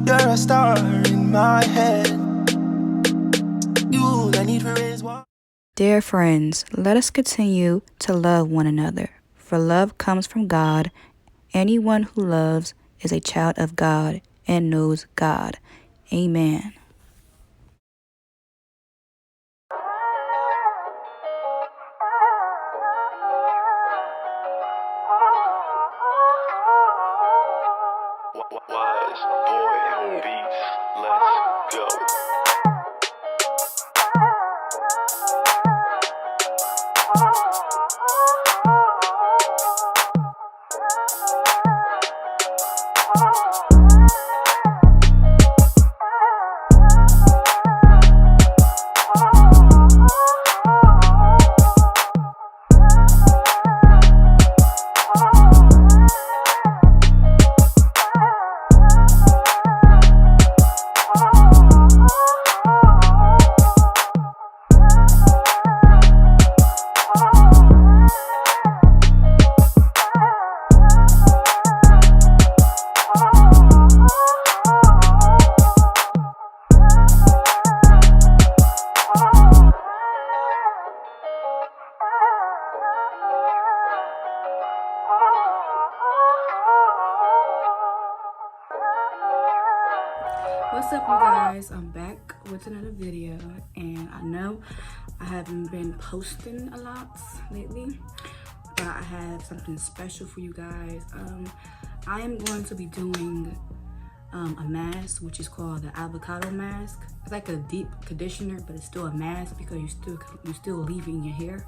You're a star in my head. You, the need for is what. Dear friends, let us continue to love one another, for love comes from God. Anyone who loves is a child of God and knows God. Amen. Wise boy beats, let's go. What's up, you guys? I'm back with another video, and I know I haven't been posting a lot lately, but I have something special for you guys. I am going to be doing a mask, which is called the Avocado mask. It's like a deep conditioner, but it's still a mask because you're still leaving your hair.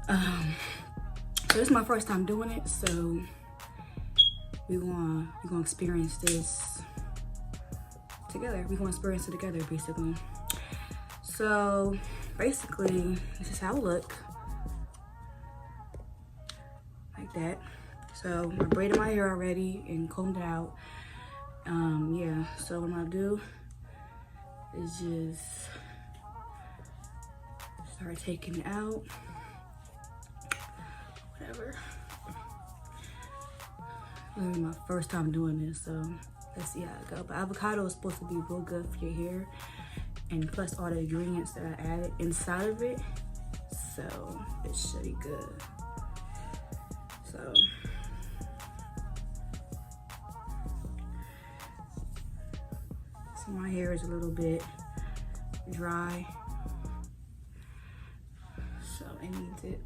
So this is my first time doing it, so we're gonna experience this together. We're gonna experience it together, basically. So basically, this is how it look, like that. So I braided my hair already and combed it out. Yeah, so what I'm gonna do is just start taking it out, whatever. This is my first time doing this, so let's see how it goes. But avocado is supposed to be real good for your hair, and plus all the ingredients that I added inside of it, so it should be good. So my hair is a little bit dry, so it needs it.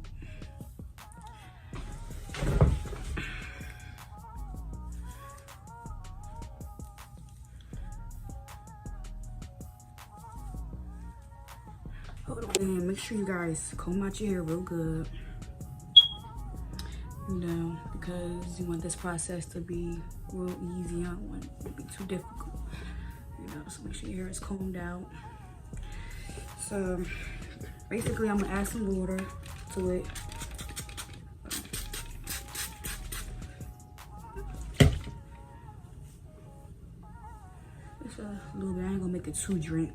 Hold on, and make sure you guys comb out your hair real good, you know, because you want this process to be real easy. I don't want it to be too difficult, you know, so make sure your hair is combed out. So basically, I'm gonna add some water to it. Just a little bit. I ain't gonna make it too drenched.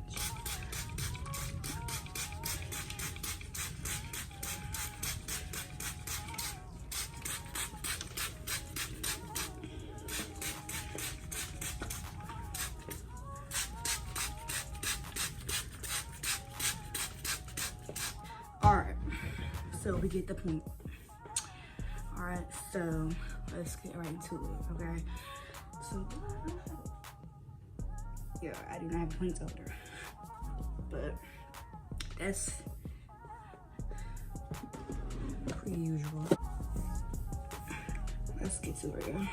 All right, so we get the point. All right, so let's get right into it, okay? So, yeah, I do not have a placeholder, but that's pretty usual. Let's get to it, y'all.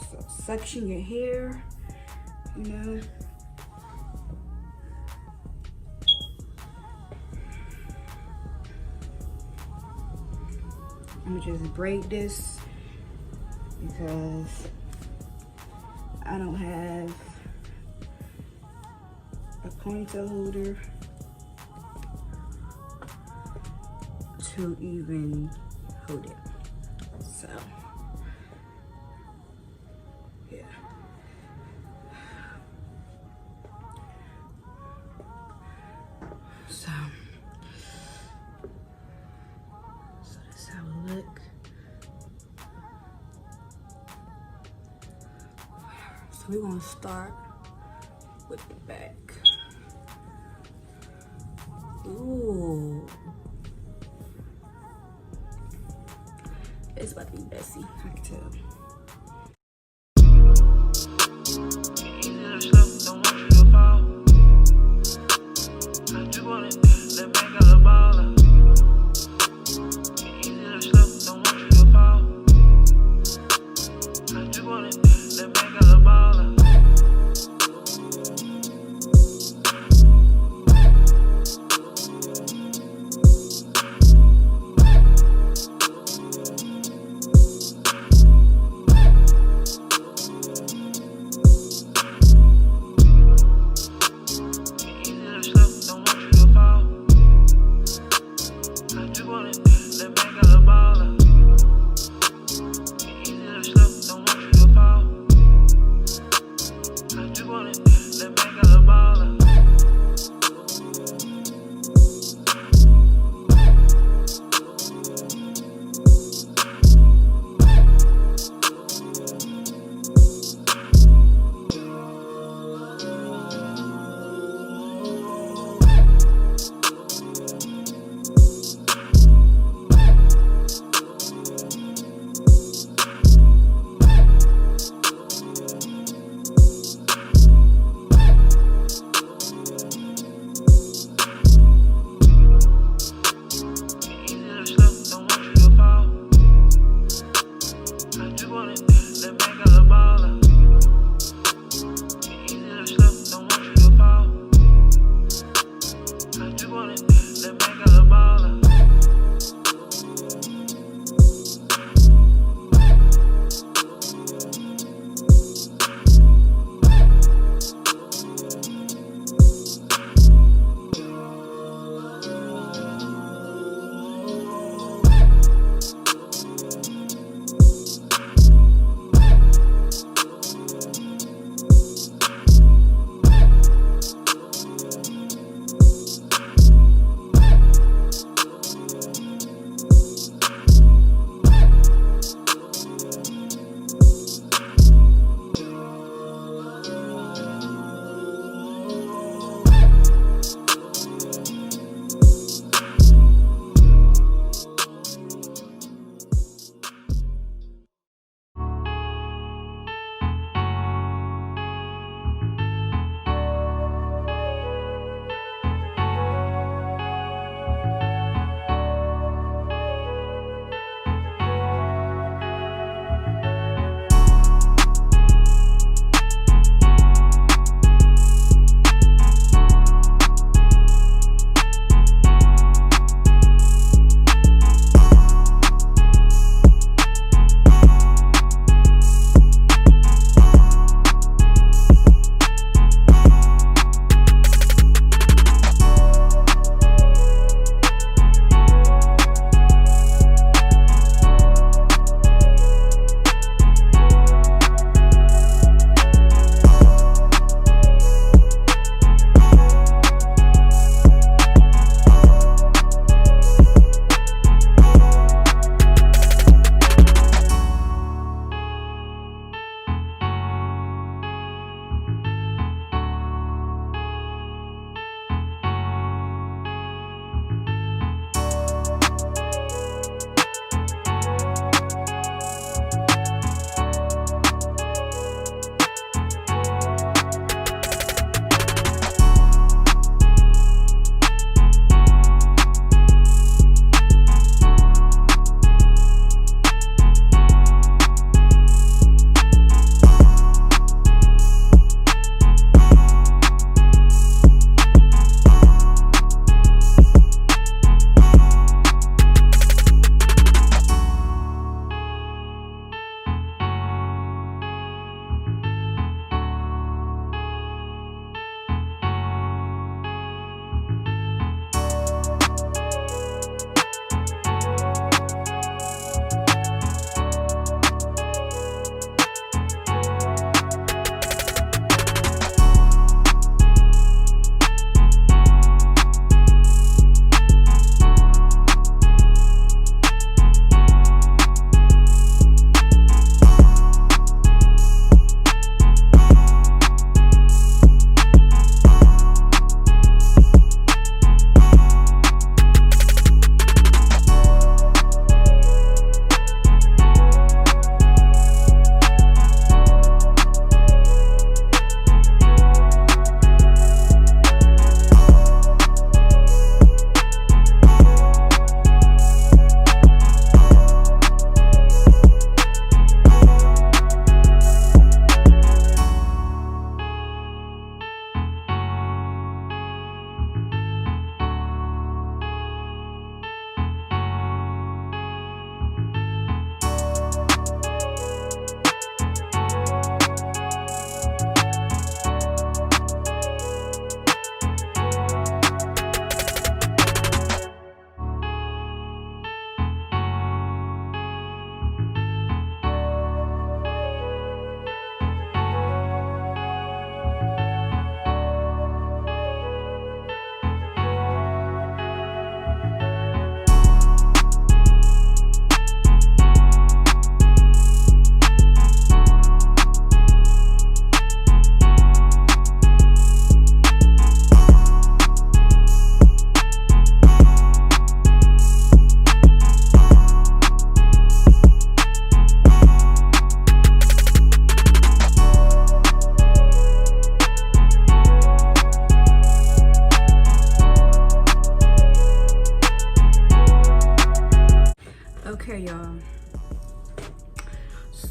So, section your hair, you know. I'm gonna just braid this because I don't have a ponytail holder to even hold it. So, yeah. So that's how it look. So we're gonna start with the back. Ooh. It's about to be messy, I can tell.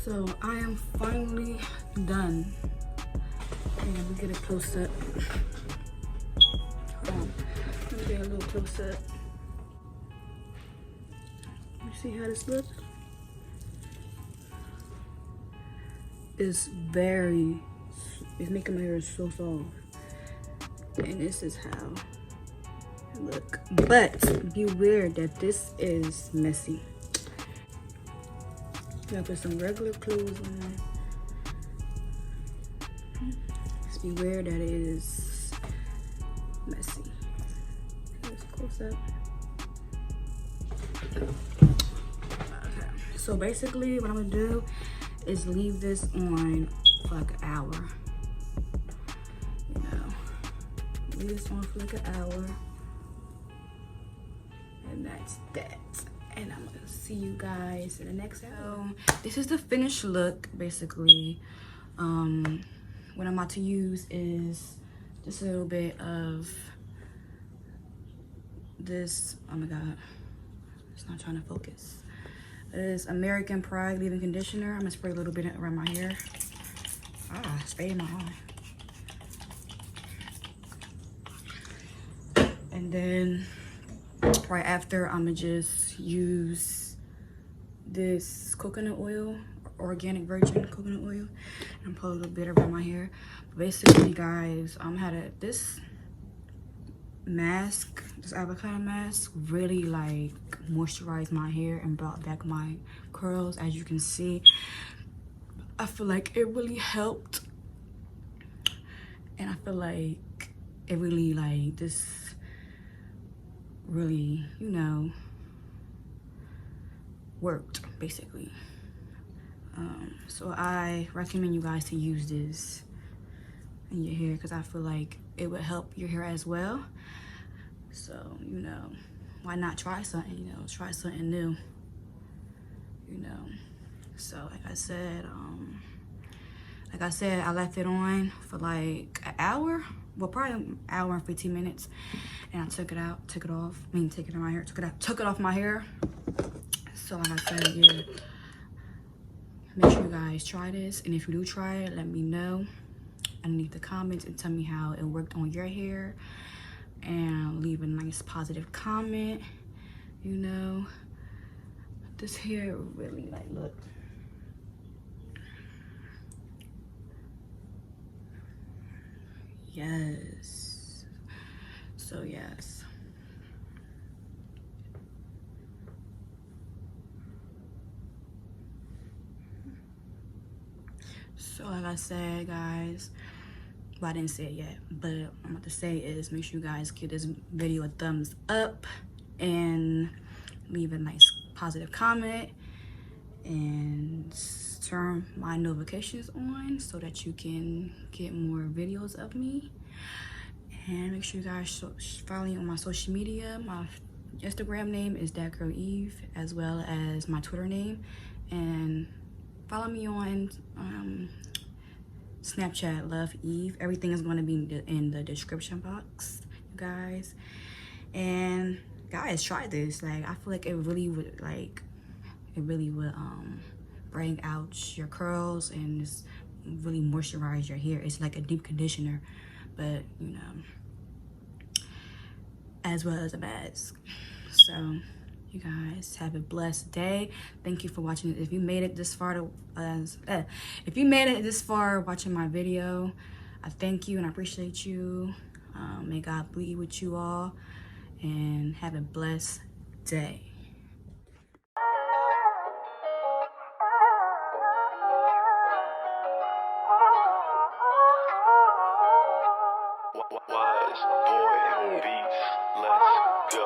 So I am finally done. And we get a close up. Hold on. Let me get a little close up. You see how this looks? It's making my hair so soft. And this is how it look. But beware that this is messy. You gotta put some regular clothes on. Just beware that it is messy. Let's close up. Okay. So basically what I'm gonna do is leave this on for like an hour. You know, leave this on for like an hour. And that's that. And I'm gonna see you guys in the next episode. So this is the finished look, basically. What I'm about to use is just a little bit of this. Oh my god, it's not trying to focus. This American Pride leave-in conditioner. I'm gonna spray a little bit around my hair. Ah, spray in my eye. And then right after, I'm gonna just use this coconut oil, organic virgin coconut oil, and put a little bit around my hair. But basically, guys, had this mask, this avocado mask, really like moisturized my hair and brought back my curls. As you can see, I feel like it really helped, and I feel like it really like this really, you know, worked basically. So I recommend you guys to use this in your hair because I feel like it would help your hair as well. So, you know, why not try something, you know, try something new, you know. So like I said, I left it on for like an hour, well, probably an hour and 15 minutes, and I took it off my hair. So like I said, yeah, make sure you guys try this, and if you do try it, let me know underneath the comments and tell me how it worked on your hair, and leave a nice positive comment. You know, this hair really, like, look. Yes. So yes. So like I said, guys, well, I didn't say it yet, but what I'm about to say is make sure you guys give this video a thumbs up and leave a nice positive comment and turn my notifications on so that you can get more videos of me. And make sure you guys follow me on my social media. My Instagram name is That Girl Eve, as well as my Twitter name, and follow me on Snapchat, Love Eve. Everything is going to be in the description box, you guys. And guys, try this. Like, I feel like it really would bring out your curls and just really moisturize your hair. It's like a deep conditioner, but you know, as well as a mask. So you guys have a blessed day. Thank you for watching. If you made it this far watching my video, I thank you and I appreciate you. May God be with you all, and have a blessed day. Wise boy beats. Let's go.